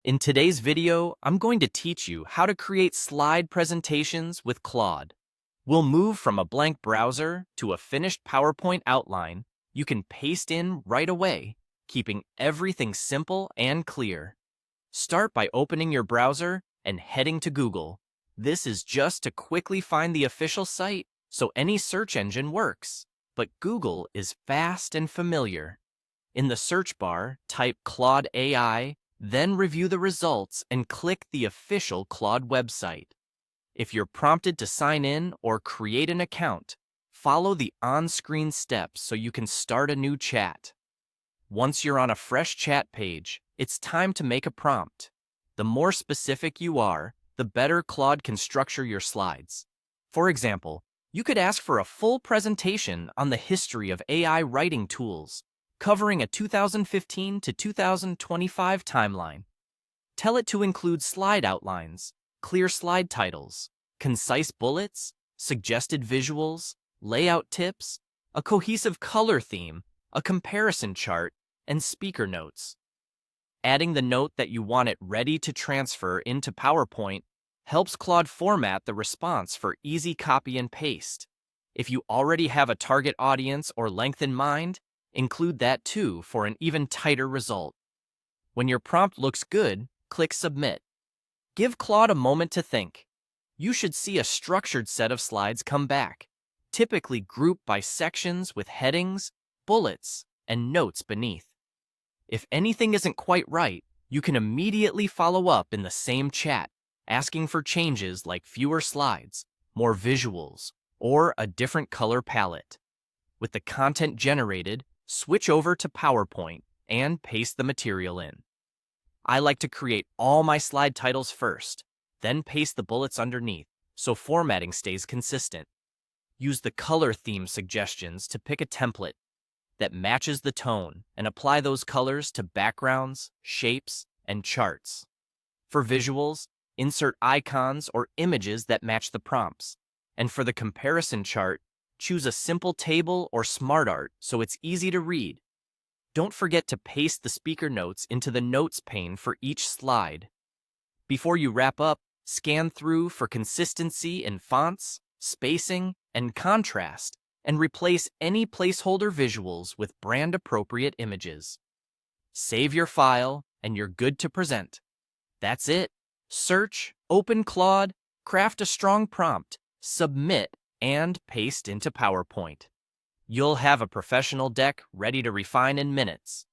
In today's video, I'm going to teach you how to create slide presentations with Claude. We'll move from a blank browser to a finished PowerPoint outline you can paste in right away, keeping everything simple and clear. Start by opening your browser and heading to Google. This is just to quickly find the official site, so any search engine works. But Google is fast and familiar. In the search bar, type Claude AI, then review the results and click the official Claude website. If you're prompted to sign in or create an account, follow the on-screen steps so you can start a new chat. Once you're on a fresh chat page, it's time to make a prompt. The more specific you are, the better Claude can structure your slides. For example, you could ask for a full presentation on the history of AI writing tools, covering a 2015 to 2025 timeline. Tell it to include slide outlines, clear slide titles, concise bullets, suggested visuals, layout tips, a cohesive color theme, a comparison chart, and speaker notes. Adding the note that you want it ready to transfer into PowerPoint helps Claude format the response for easy copy and paste. If you already have a target audience or length in mind, include that too for an even tighter result. When your prompt looks good, click Submit. Give Claude a moment to think. You should see a structured set of slides come back, typically grouped by sections with headings, bullets, and notes beneath. If anything isn't quite right, you can immediately follow up in the same chat, asking for changes like fewer slides, more visuals, or a different color palette. With the content generated, switch over to PowerPoint and paste the material in. I like to create all my slide titles first, then paste the bullets underneath, so formatting stays consistent. Use the color theme suggestions to pick a template that matches the tone and apply those colors to backgrounds, shapes, and charts. For visuals, insert icons or images that match the prompts. And for the comparison chart, choose a simple table or smart art so it's easy to read. Don't forget to paste the speaker notes into the notes pane for each slide. Before you wrap up, scan through for consistency in fonts, spacing, and contrast, and replace any placeholder visuals with brand-appropriate images. Save your file, and you're good to present. That's it. Search, open Claude, craft a strong prompt, submit, and paste into PowerPoint. You'll have a professional deck ready to refine in minutes.